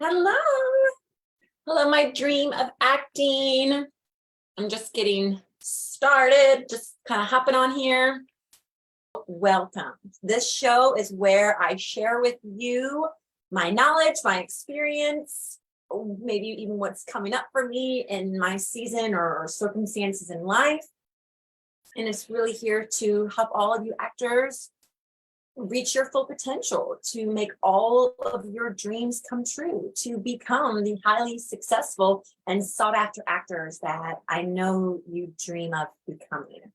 Hello. Hello, my dream of acting. I'm just getting started, just kind of hopping on here. Welcome. This show is where I share with you my knowledge, my experience, maybe even what's coming up for me in my season or circumstances in life. And it's really here to help all of you actors reach your full potential, to make all of your dreams come true, to become the highly successful and sought after actors that I know you dream of becoming.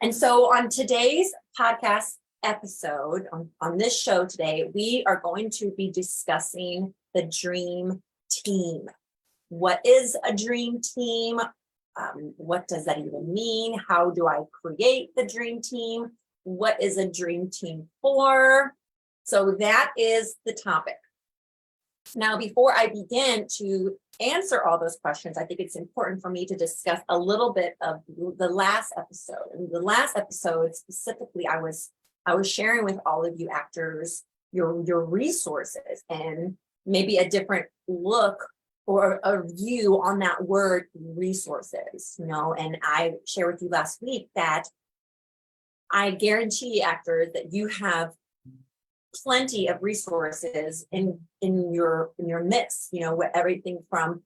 And so on today's podcast episode, on this show today, we are going to be discussing the dream team. What is a dream team? What does that even mean? How do I create the dream team? What is a dream team for? So that is the topic. Now, before I begin to answer all those questions, I think it's important for me to discuss a little bit of the last episode. In the last episode, specifically, I was sharing with all of you actors your resources and maybe a different look or a view on that word resources, and I shared with you last week that I guarantee actors that you have plenty of resources in your midst, everything from,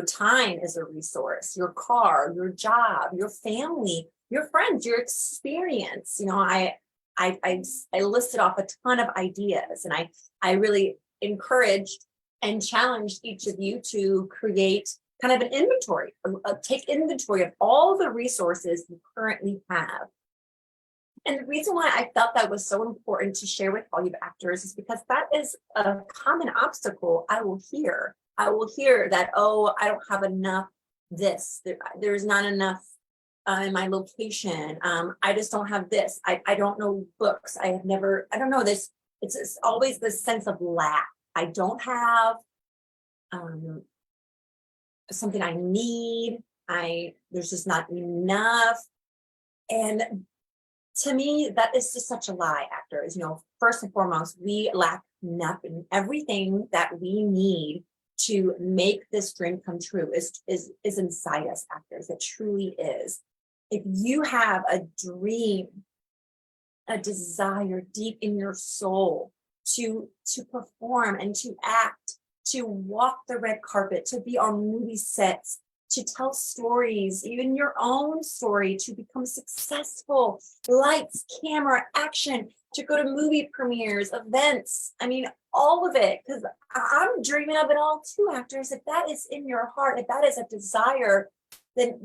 time is a resource, your car, your job, your family, your friends, your experience. I listed off a ton of ideas, and I really encouraged and challenged each of you to create kind of an inventory, take inventory of all the resources you currently have. And the reason why I felt that was so important to share with all you actors is because that is a common obstacle I will hear. I will hear that, oh, I don't have enough this. There's not enough in my location. I just don't have this. I don't know books. I don't know this. It's always this sense of lack. I don't have something I need. There's just not enough. And to me, that is just such a lie, actors. First and foremost, we lack nothing. Everything that we need to make this dream come true is inside us, actors. It truly is. If you have a dream, a desire deep in your soul to perform and to act, to walk the red carpet, to be on movie sets, to tell stories, even your own story, to become successful, lights, camera, action, to go to movie premieres, events. I mean, all of it, because I'm dreaming of it all too, actors. If that is in your heart, if that is a desire, then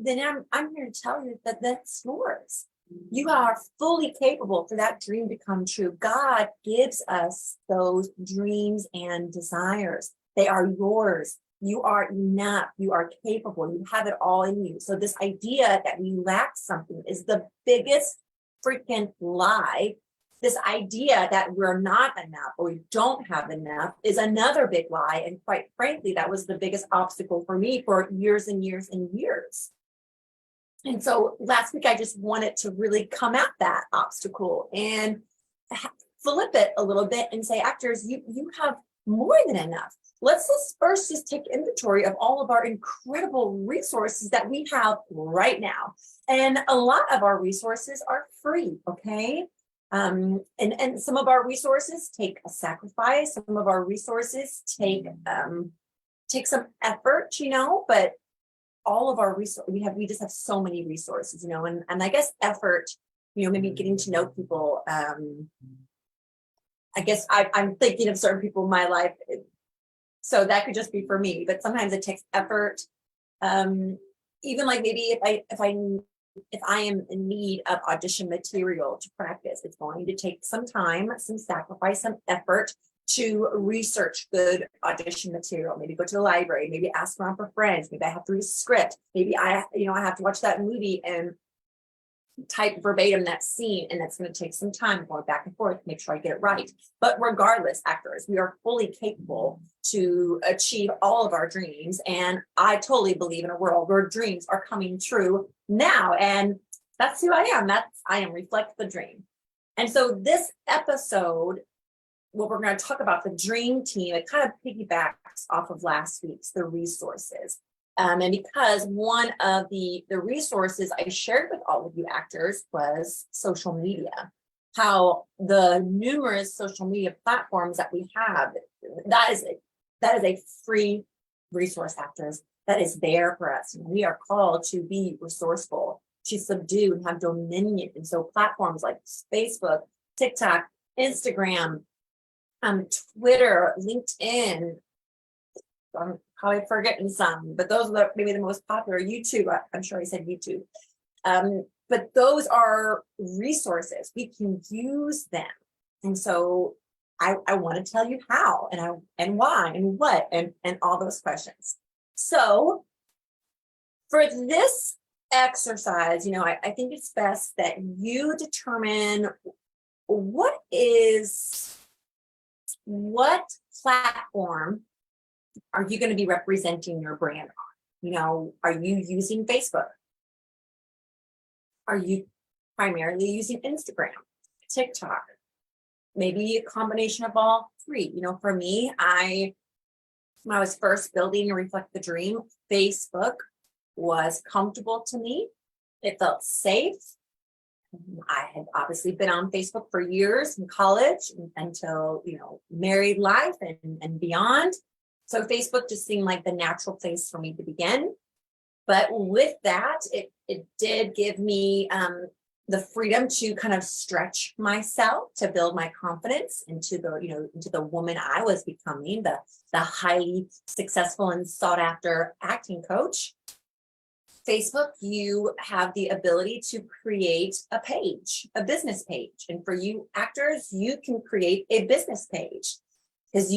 I'm here to tell you that that's yours. You are fully capable for that dream to come true. God gives us those dreams and desires. They are yours. You are enough. You are capable. You have it all in you. So this idea that we lack something is the biggest freaking lie. This idea that we're not enough or we don't have enough is another big lie. And quite frankly, that was the biggest obstacle for me for years and years and years. And so last week, I just wanted to really come at that obstacle and flip it a little bit and say, actors, you have more than enough. Let's first just take inventory of all of our incredible resources that we have right now. And a lot of our resources are free, okay? And some of our resources take a sacrifice. Some of our resources take some effort, but all of our resources, we just have so many resources, and I guess effort, maybe getting to know people. I guess I'm thinking of certain people in my life. So that could just be for me, but sometimes it takes effort. Even like maybe if I am in need of audition material to practice, it's going to take some time, some sacrifice, some effort to research good audition material. Maybe go to the library, maybe ask around for friends, maybe I have to read a script, maybe I have to watch that movie and type verbatim that scene, and that's going to take some time going back and forth, make sure I get it right. But regardless, actors, we are fully capable to achieve all of our dreams. And I totally believe in a world where dreams are coming true now. And that's who I am. I am Reflect the Dream. And so this episode what we're going to talk about, the dream team, it kind of piggybacks off of last week's, the resources. And because one of the resources I shared with all of you actors was social media, how the numerous social media platforms that we have, that is a free resource, actors, that is there for us. We are called to be resourceful, to subdue and have dominion. And so platforms like Facebook, TikTok, Instagram, Twitter, LinkedIn, I'm probably forgetting some, but those are maybe the most popular. YouTube, I'm sure I said YouTube. But those are resources. We can use them. And so I want to tell you how and why and what and all those questions. So for this exercise, I think it's best that you determine what platform are you going to be representing your brand on? Are you using Facebook? Are you primarily using Instagram, TikTok? Maybe a combination of all three. For me, when I was first building Reflect the Dream, Facebook was comfortable to me. It felt safe. I had obviously been on Facebook for years in college until, married life and beyond. So Facebook just seemed like the natural place for me to begin. But with that, it did give me the freedom to kind of stretch myself, to build my confidence into the woman I was becoming, the highly successful and sought after acting coach. Facebook, you have the ability to create a page, a business page. And for you actors, you can create a business page. Because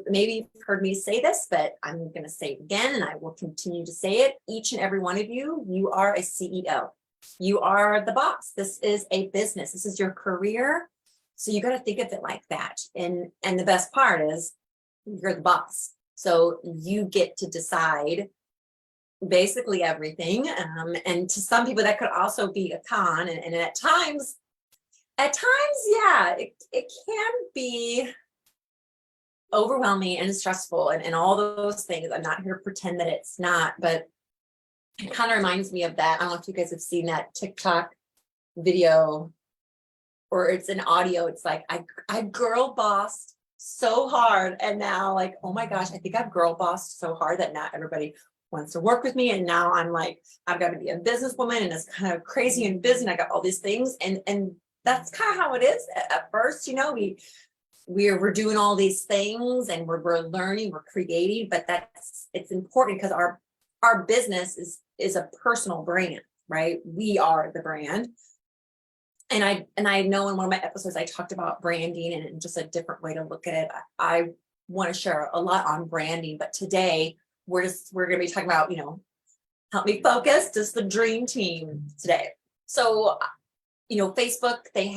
maybe you've heard me say this, but I'm going to say it again, and I will continue to say it. Each and every one of you are a CEO. You are the boss. This is a business. This is your career. So you got to think of it like that. And the best part is you're the boss. So you get to decide basically everything. And to some people that could also be a con. And at times, yeah, it can be overwhelming and stressful and all those things. I'm not here to pretend that it's not, but it kind of reminds me of that. I don't know if you guys have seen that TikTok video, or it's an audio. It's like, I girl bossed so hard, and now like, oh my gosh, I think I've girl bossed so hard that not everybody wants to work with me. And now I'm like, I've got to be a businesswoman, and it's kind of crazy in business. I got all these things, and that's kind of how it is at first. We're doing all these things, and we're learning, we're creating, but it's important because our business is a personal brand, right? We are the brand. And I know in one of my episodes, I talked about branding and just a different way to look at it. I want to share a lot on branding, but today we're going to be talking about, help me focus, just the dream team today. So, Facebook, they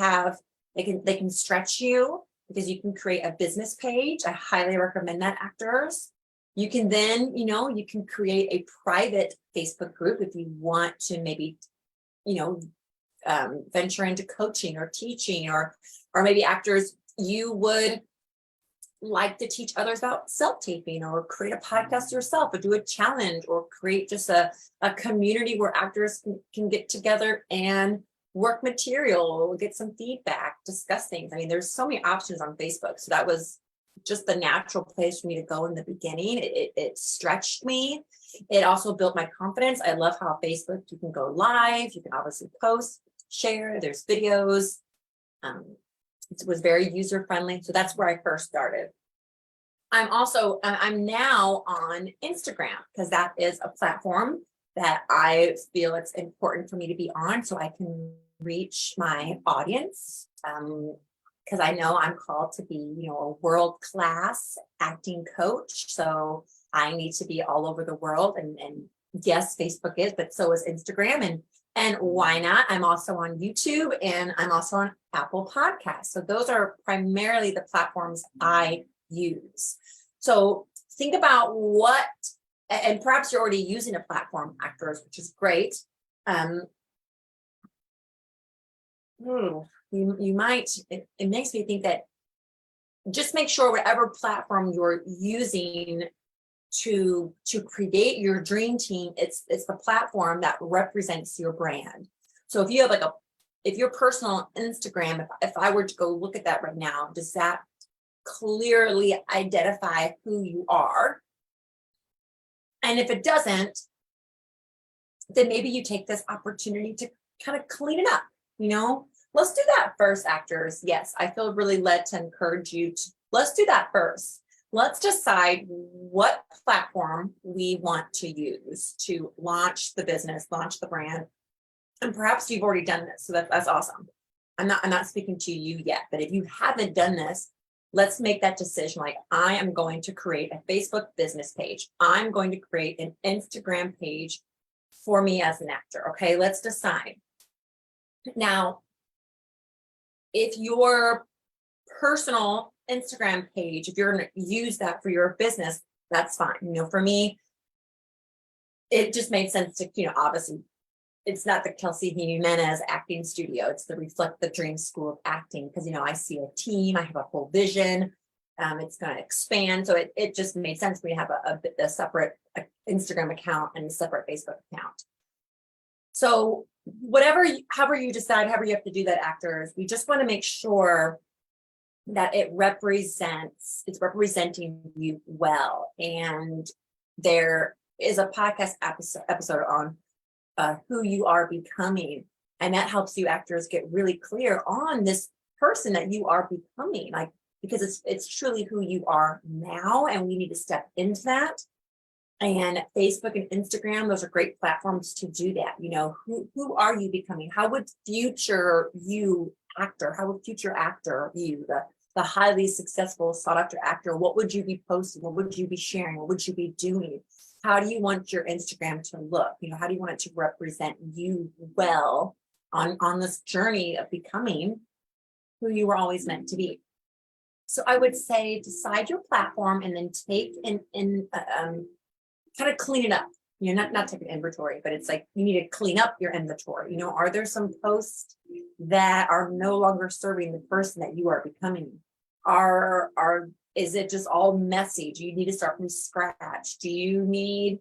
can stretch you, because you can create a business page. I highly recommend that, actors. You can then, you can create a private Facebook group if you want to maybe, venture into coaching or teaching, or maybe actors, you would like to teach others about self-taping, or create a podcast yourself, or do a challenge, or create just a community where actors can get together and work material, get some feedback, discuss things. I mean, there's so many options on Facebook. So that was just the natural place for me to go in the beginning. It stretched me. It also built my confidence. I love how Facebook, you can go live, you can obviously post, share, there's videos. It was very user friendly. So that's where I first started. I'm now on Instagram, because that is a platform that I feel it's important for me to be on, so I can reach my audience. Because I know I'm called to be, a world-class acting coach. So I need to be all over the world. And yes, Facebook is, but so is Instagram. And why not? I'm also on YouTube, and I'm also on Apple Podcasts. So those are primarily the platforms I use. So think about and perhaps you're already using a platform, actors, which is great. You might, it makes me think that just make sure whatever platform you're using to create your dream team, it's the platform that represents your brand. So if you have if your personal Instagram, if I were to go look at that right now, does that clearly identify who you are? And if it doesn't, then maybe you take this opportunity to kind of clean it up, Let's do that first, actors. Yes, I feel really led to encourage you to, let's do that first. Let's decide what platform we want to use to launch the business, launch the brand. And perhaps you've already done this, so that's awesome. I'm not speaking to you yet, but if you haven't done this, let's make that decision. Like, I am going to create a Facebook business page. I'm going to create an Instagram page for me as an actor. Okay, let's decide. Now, if your personal Instagram page, if you're going to use that for your business, that's fine. For me, it just made sense to, obviously, it's not the Kelsey Jimenez acting studio. It's the Reflect the Dream School of Acting, because, I see a team, I have a whole vision. It's going to expand. So it just made sense for me to have a separate Instagram account and a separate Facebook account. So however you decide, however you have to do that, actors, we just want to make sure that it's representing you well. And there is a podcast episode on who you are becoming. And that helps you actors get really clear on this person that you are becoming, because it's truly who you are now. And we need to step into that. And Facebook and Instagram, those are great platforms to do that. Who are you becoming? How would future actor you, the highly successful sought after actor, what would you be posting? What would you be sharing? What would you be doing? How do you want your Instagram to look? How do you want it to represent you well on this journey of becoming who you were always meant to be? So I would say decide your platform and then take and kind of clean it up. Not take an inventory, but it's like you need to clean up your inventory. Are there some posts that are no longer serving the person that you are becoming? Is it just all messy? Do you need to start from scratch? Do you need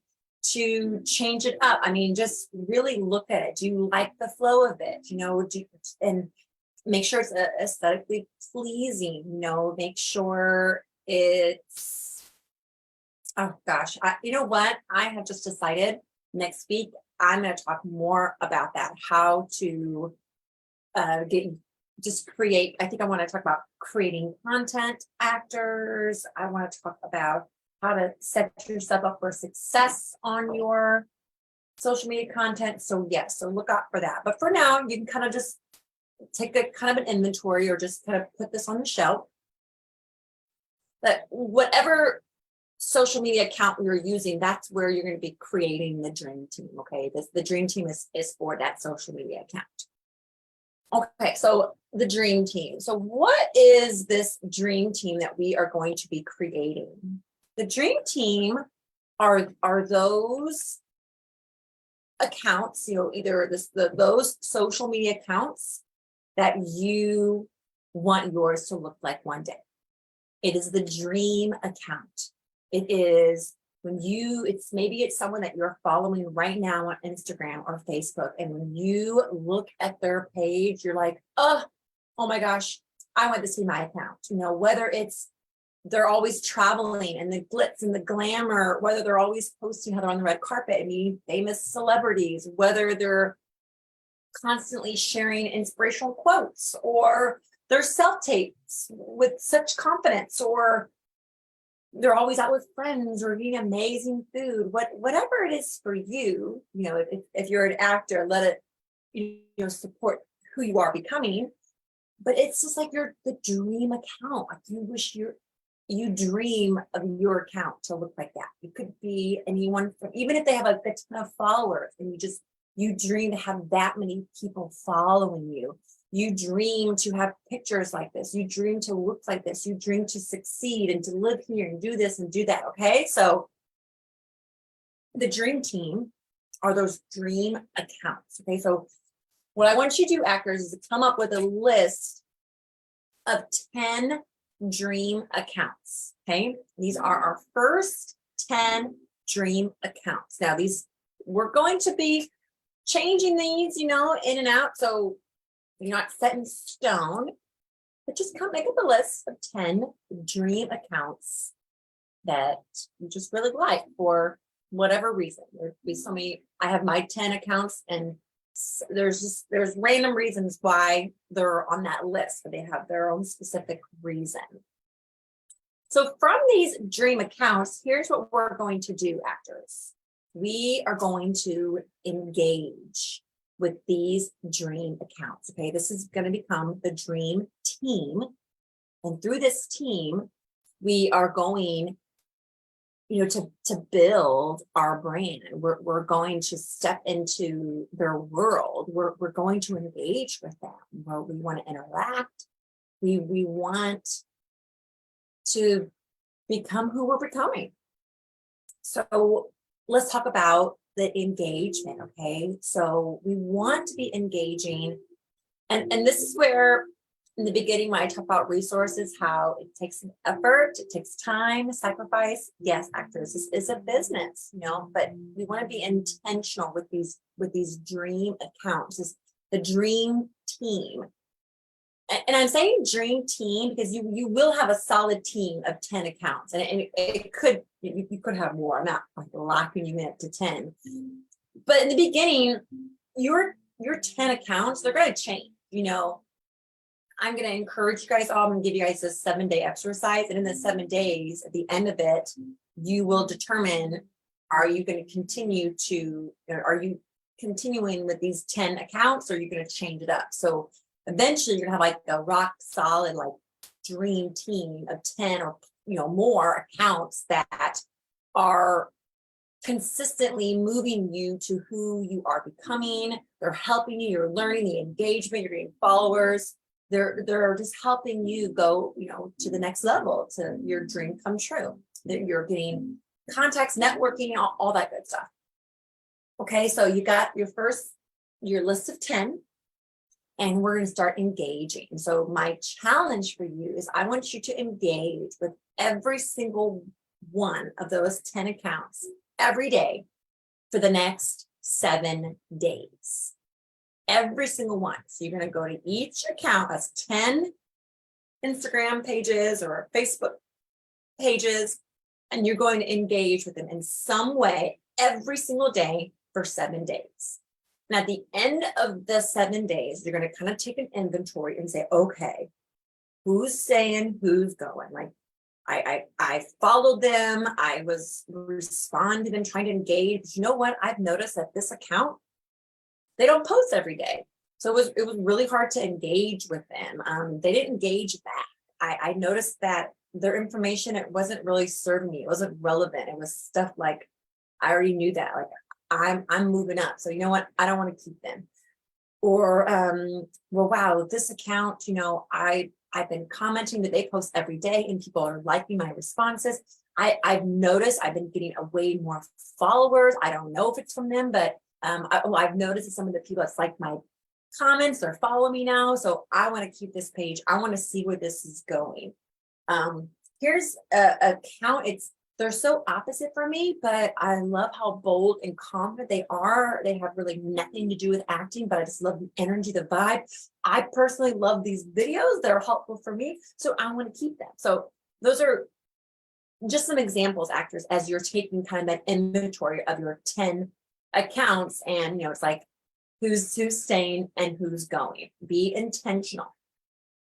to change it up? Just really look at it. Do you like the flow of it? And make sure it's aesthetically pleasing. Make sure it's, oh gosh, you know what? I have just decided next week I'm going to talk more about that, how to create. I think I want to talk about creating content, actors. I want to talk about how to set yourself up for success on your social media content. So yes, so look out for that. But for now, you can kind of just take a kind of an inventory or just kind of put this on the shelf. But whatever social media account you're using, that's where you're going to be creating the dream team. Okay, the dream team is for that social media account. Okay, so the dream team. So what is this dream team that we are going to be creating? The dream team are those accounts, either those social media accounts that you want yours to look like one day. It is the dream account. It is maybe it's someone that you're following right now on Instagram or Facebook. And when you look at their page, you're like, oh my gosh, I want this to be my account. Whether it's they're always traveling and the glitz and the glamour, whether they're always posting how they're on the red carpet, famous celebrities, whether they're constantly sharing inspirational quotes or their self-tapes with such confidence, or they're always out with friends or eating amazing food, whatever it is for you, if you're an actor, let it, support who you are becoming. But it's just like the dream account. Like you dream of your account to look like that. It could be anyone even if they have a ton of followers, and you dream to have that many people following you. You dream to have pictures like this. You dream to look like this. You dream to succeed and to live here and do this and do that. Okay. So the dream team are those dream accounts. Okay. So what I want you to do, actors, is to come up with a list of 10 dream accounts. Okay, these are our first 10 dream accounts. Now we're going to be changing these, in and out, so you're not set in stone, but just make up a list of 10 dream accounts that you just really like for whatever reason. There'd be so many. I have my 10 accounts, and there's random reasons why they're on that list, but they have their own specific reason. So from these dream accounts, here's what we're going to do, actors. We are going to engage with these dream accounts. Okay, this is going to become the dream team. And through this team, we are going, to build our brand. We're going to step into their world. We're going to engage with them. We want to interact. We want to become who we're becoming. So let's talk about the engagement, okay? So we want to be engaging, and this is where in the beginning when I talk about resources, how it takes an effort, it takes time, sacrifice. Yes, actors, this is a business, but we want to be intentional with these dream accounts, this the dream team. And I'm saying dream team because you will have a solid team of 10 accounts, and it could, you could have more. I'm not like locking you in to 10, but in the beginning, your 10 accounts, they're going to change. I'm going to encourage you guys all. I'm going to give you guys a 7-day exercise, and in the 7 days, at the end of it, you will determine: are you going to continue to? Are you continuing with these 10 accounts, or are you going to change it up? So eventually you're gonna have like a rock solid, like dream team of 10 or more accounts that are consistently moving you to who you are becoming. They're helping you, you're learning the engagement, you're getting followers. They're just helping you go, to the next level, to your dream come true. That you're getting contacts, networking, all that good stuff. Okay, so you got your list of 10. And we're going to start engaging. So my challenge for you is I want you to engage with every single one of those 10 accounts every day for the next 7 days. Every single one. So you're going to go to each account, that's 10 Instagram pages or Facebook pages, and you're going to engage with them in some way every single day for 7 days. And at the end of the 7 days, you're going to kind of take an inventory and say, okay, who's staying, who's going? Like, I followed them. I was responding and trying to engage. But you know what? I've noticed that this account, they don't post every day. So it was really hard to engage with them. They didn't engage back. I noticed that their information, it wasn't really serving me. It wasn't relevant. It was stuff like, I already knew that. Like, I'm moving up. So you know what? I don't want to keep them. Or, well, wow, this account, I've been commenting that they post every day and people are liking my responses. I've noticed I've been getting a way more followers. I don't know if it's from them, but I've noticed that some of the people that's like my comments, they're following me now. So I want to keep this page. I want to see where this is going. Here's a account. They're so opposite for me, but I love how bold and confident they are. They have really nothing to do with acting, but I just love the energy, the vibe. I personally love these videos. They're helpful for me, so I want to keep them. So those are just some examples, actors, as you're taking kind of that inventory of your 10 accounts, and it's like who's staying and who's going. Be intentional.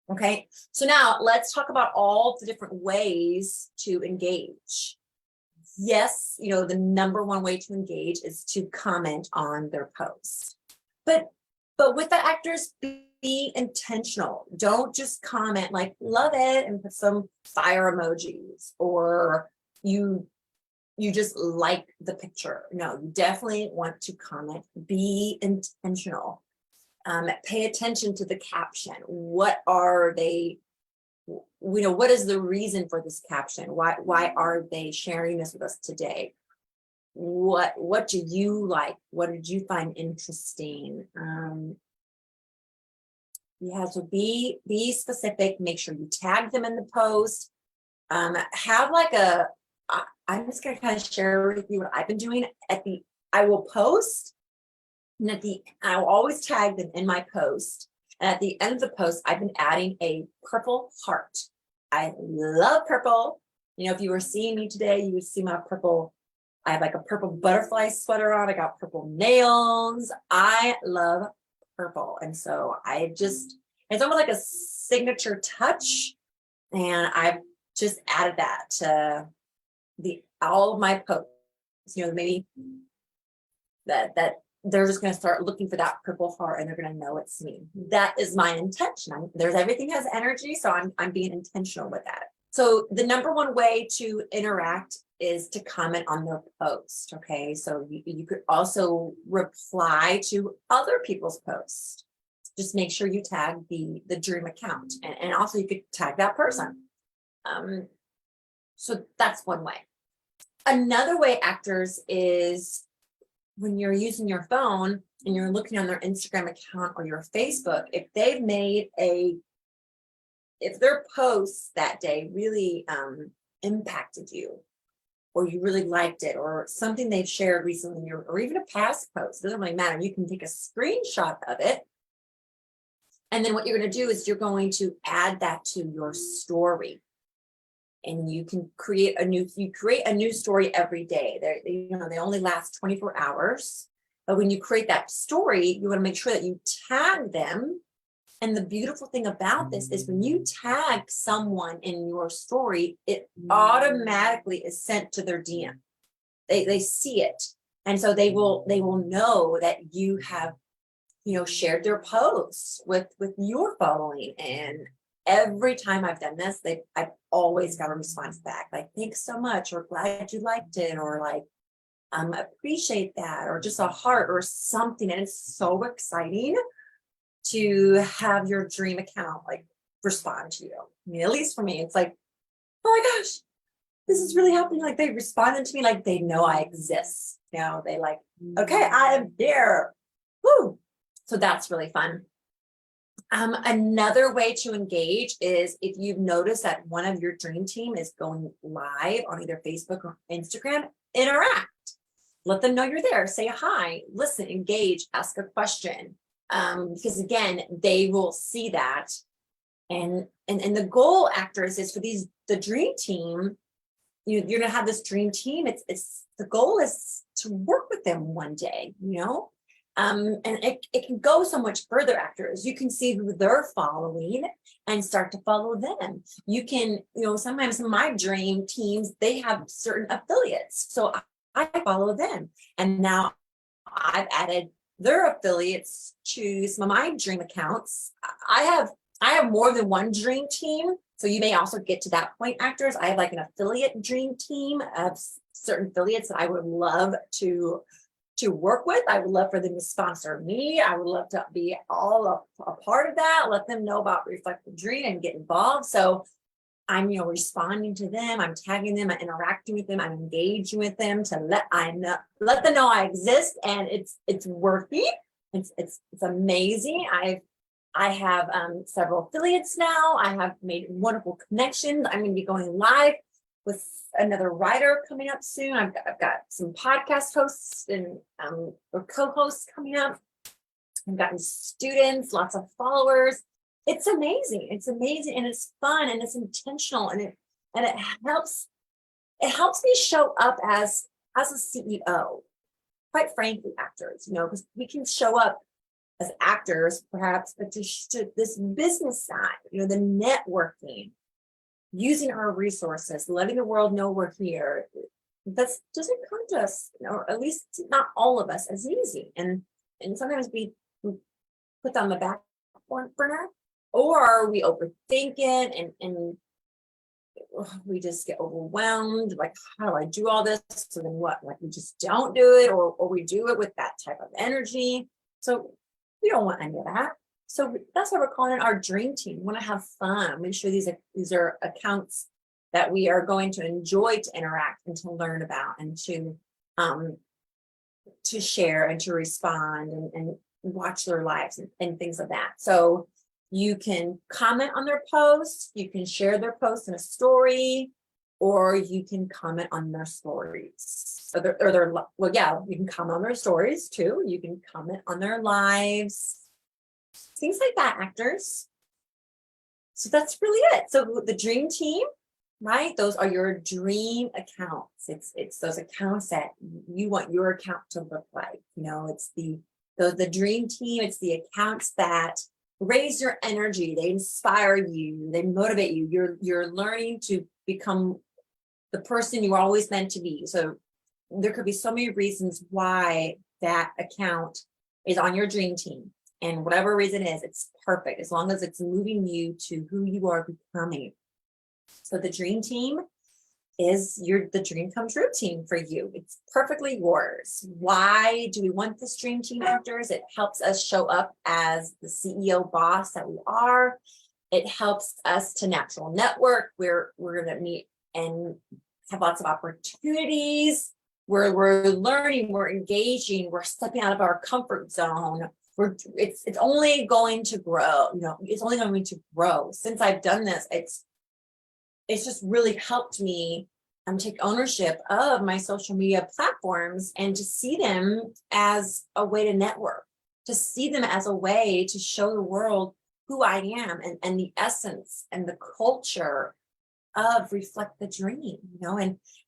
Okay, so now let's talk about all the different ways to engage. Yes, the number one way to engage is to comment on their post. But with the actors, be intentional. Don't just comment like love it and put some fire emojis, or you just like the picture. No, you definitely want to comment. Be intentional. Pay attention to the caption. What are they, what is the reason for this caption? Why are they sharing this with us today? What do you like? What did you find interesting? Yeah, so be specific. Make sure you tag them in the post. Have like I'm just gonna kind of share with you what I've been doing. I will post, and I will always tag them in my post. And at the end of the post, I've been adding a purple heart. I love purple. If you were seeing me today, you would see my purple. I have like a purple butterfly sweater on. I got purple nails. I love purple. And so it's almost like a signature touch. And I've just added that to all of my posts. Maybe that they're just going to start looking for that purple heart and they're going to know it's me. That is my intention. Everything has energy. So I'm being intentional with that. So the number one way to interact is to comment on their post. Okay. So you could also reply to other people's posts. Just make sure you tag the dream account, and also you could tag that person. So that's one way. Another way, actors, is when you're using your phone and you're looking on their Instagram account or your Facebook, if their posts that day really impacted you, or you really liked it, or something they've shared recently, or even a past post, it doesn't really matter. You can take a screenshot of it. And then what you're going to do is you're going to add that to your story. And you can create a new story every day. They only last 24 hours. But when you create that story, you want to make sure that you tag them. And the beautiful thing about this is when you tag someone in your story, it automatically is sent to their DM. They see it. And so they will know that you have, shared their posts with your following. And every time I've done this, I've always got a response back, like, thanks so much, or glad you liked it, or like, appreciate that, or just a heart or something. And it's so exciting to have your dream account like respond to you. At least for me, it's like, oh my gosh, this is really happening. Like, they responded to me, like they know I exist. They like, okay, I am here. Woo. So that's really fun. Another way to engage is if you've noticed that one of your dream team is going live on either Facebook or Instagram, interact. Let them know you're there. Say hi, listen, engage, ask a question. Because again, they will see that. And the goal, actors, is for the dream team. You're gonna have this dream team. It's the goal is to work with them one day, and it can go so much further, actors. You can see who they're following and start to follow them. You can, sometimes my dream teams, they have certain affiliates. So I follow them. And now I've added their affiliates to some of my dream accounts. I have more than one dream team. So you may also get to that point, actors. I have like an affiliate dream team of certain affiliates that I would love to work with. I would love for them to sponsor me. I would love to be all a part of that. Let them know about Reflect the Dream and get involved. So I'm, responding to them. I'm tagging them. I'm interacting with them. I'm engaging with them to let them know I exist, and it's working. It's amazing. I have several affiliates now. I have made wonderful connections. I'm going to be going live with another writer coming up soon. I've got some podcast hosts and or co-hosts coming up. I've gotten students, lots of followers. It's amazing. It's amazing, and it's fun, and it's intentional, and it helps me show up as a CEO. Quite frankly, actors, because we can show up as actors, perhaps, but to this business side, the networking, using our resources, letting the world know we're here. That doesn't come to us, or at least not all of us, as easy. And sometimes we put on the back burner, or we overthink it, and we just get overwhelmed. Like, how do I do all this? So then what? Like, we just don't do it, or we do it with that type of energy. So we don't want any of that. So that's why we're calling it our dream team. We want to have fun. Make sure these are accounts that we are going to enjoy to interact and to learn about, and to share and to respond and watch their lives and things of that. So You can comment on their post, you can share their post in a story, or you can comment on their stories. Well, yeah, you can comment on their stories too. You can comment on their lives, things like that, actors. So that's really it. So the dream team, right? Those are your dream accounts. It's those accounts that you want your account to look like. It's the dream team. It's the accounts that raise your energy. They inspire you. They motivate you. You're learning to become the person you were always meant to be. So there could be so many reasons why that account is on your dream team. And whatever reason is, it's perfect as long as it's moving you to who you are becoming. So the dream team is the dream come true team for you. It's perfectly yours. Why do we want this dream team, actors? It helps us show up as the CEO boss that we are. It helps us to natural network. We're going to meet and have lots of opportunities. We're learning, we're engaging, we're stepping out of our comfort zone. It's only going to grow. It's only going to grow. Since I've done this, it's just really helped me take ownership of my social media platforms and to see them as a way to network, to see them as a way to show the world who I am and the essence and the culture of Reflect the Dream,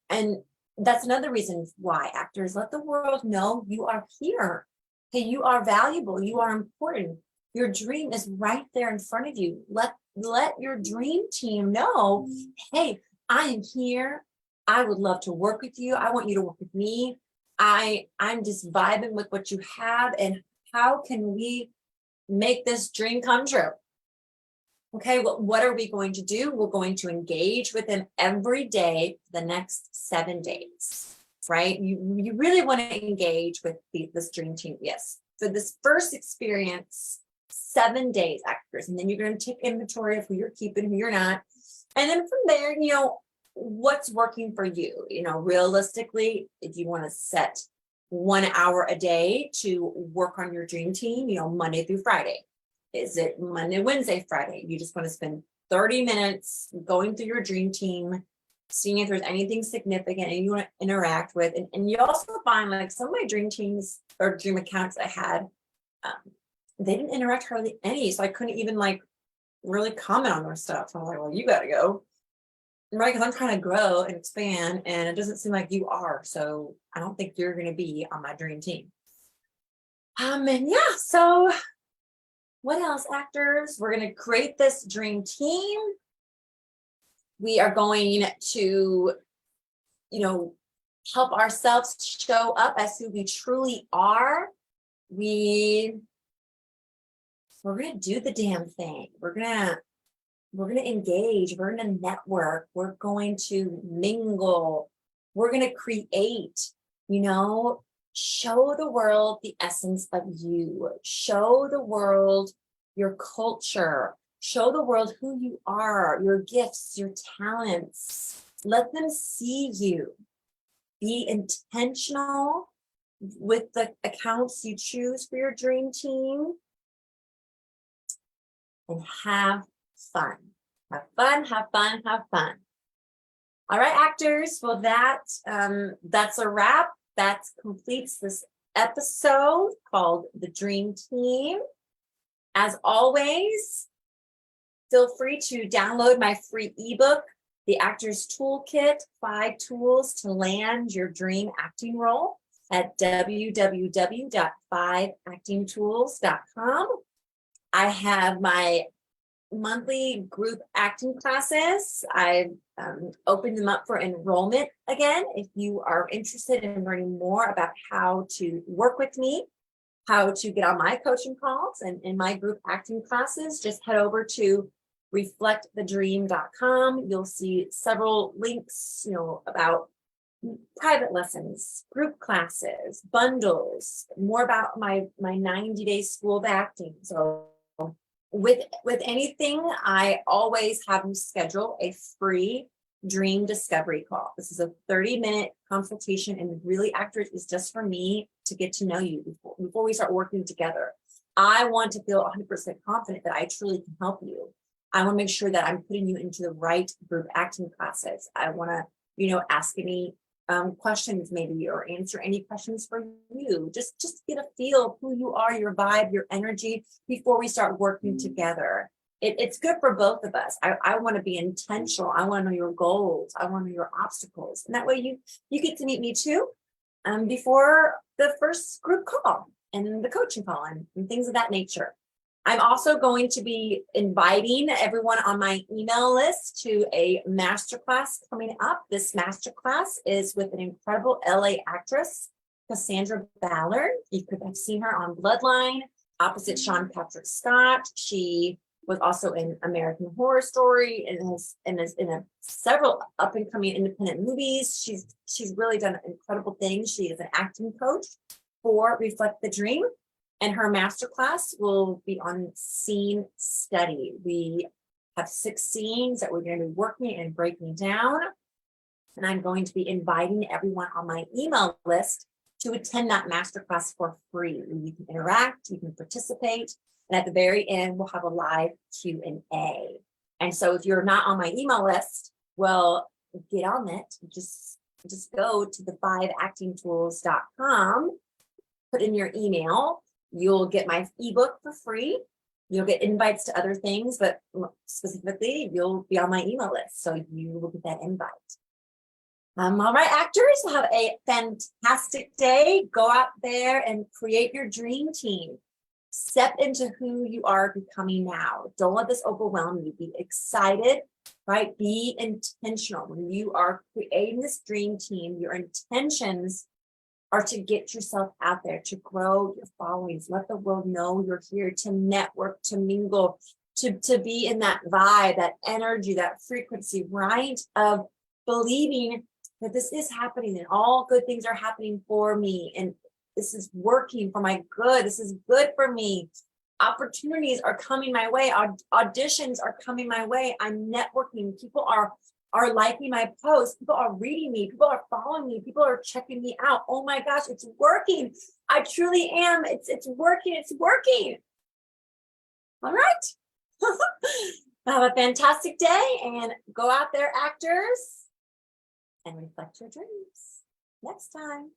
and that's another reason why, actors, let the world know you are here. Hey, you are valuable, you are important. Your dream is right there in front of you. Let your dream team know, hey, I am here. I would love to work with you. I want you to work with me. I'm just vibing with what you have, and how can we make this dream come true? Okay, well, what are we going to do? We're going to engage with them every day for the next 7 days, right? You really want to engage with this dream team. Yes, for this first experience, 7 days, actors, and then you're going to take inventory of who you're keeping, who you're not. And then from there, what's working for you? Realistically, if you want to set 1 hour a day to work on your dream team, Monday through Friday. Is it Monday, Wednesday, Friday? You just want to spend 30 minutes going through your dream team, seeing if there's anything significant and you want to interact with. And you also find, like, some of my dream teams or dream accounts I had, they didn't interact hardly any. So I couldn't even really comment on their stuff. So I'm like, well, you got to go. Right, because I'm trying to grow and expand, and it doesn't seem like you are. So I don't think you're going to be on my dream team. And yeah, so what else, actors? We're going to create this dream team. We are going to, help ourselves show up as who we truly are. We're going to do the damn thing. We're going to engage. We're going to network. We're going to mingle. We're going to create, show the world the essence of you. Show the world your culture. Show the world who you are, your gifts, your talents. Let them see you. Be intentional with the accounts you choose for your dream team. And have fun. Have fun, have fun, have fun. All right, actors. Well, that's a wrap. That completes this episode called The Dream Team. As always, feel free to download my free ebook, The Actor's Toolkit, 5 Tools to Land Your Dream Acting Role, at www.5actingtools.com. I have my monthly group acting classes. I've opened them up for enrollment again. If you are interested in learning more about how to work with me, how to get on my coaching calls and in my group acting classes, just head over to reflectthedream.com. You'll see several links, about private lessons, group classes, bundles, more about my 90-day school of acting. So with anything, I always have you schedule a free dream discovery call. This is a 30-minute consultation, and really, actors, is just for me to get to know you before we start working together. I want to feel 100% confident that I truly can help you. I want to make sure that I'm putting you into the right group acting classes. I want to, ask any questions maybe, or answer any questions for you. Just get a feel of who you are, your vibe, your energy before we start working together. It's good for both of us. I want to be intentional. I want to know your goals. I want to know your obstacles. And that way you get to meet me too before the first group call and the coaching call and things of that nature. I'm also going to be inviting everyone on my email list to a masterclass coming up. This masterclass is with an incredible LA actress, Cassandra Ballard. You could have seen her on Bloodline, opposite Sean Patrick Scott. She was also in American Horror Story and is in several up and coming independent movies. She's really done incredible things. She is an acting coach for Reflect the Dream. And her masterclass will be on scene study. We have 6 scenes that we're going to be working and breaking down. And I'm going to be inviting everyone on my email list to attend that masterclass for free. You can interact, you can participate, and at the very end, we'll have a live Q&A. And so if you're not on my email list, well, get on it. Just go to the5actingtools.com, put in your email. You'll get my ebook for free. You'll get invites to other things, but specifically, you'll be on my email list. So you will get that invite. All right, actors, have a fantastic day. Go out there and create your dream team. Step into who you are becoming now. Don't let this overwhelm you. Be excited, right? Be intentional. When you are creating this dream team, your intentions are to get yourself out there, to grow your followings, let the world know you're here, to network, to mingle, to be in that vibe, that energy, that frequency, right? Of believing that this is happening and all good things are happening for me. And this is working for my good. This is good for me. Opportunities are coming my way. Auditions are coming my way. I'm networking. People are liking my posts. People are reading me. People are following me. People are checking me out. Oh my gosh, it's working. I truly am. It's working. It's working. All right. Have a fantastic day and go out there, actors, and reflect your dreams. Next time.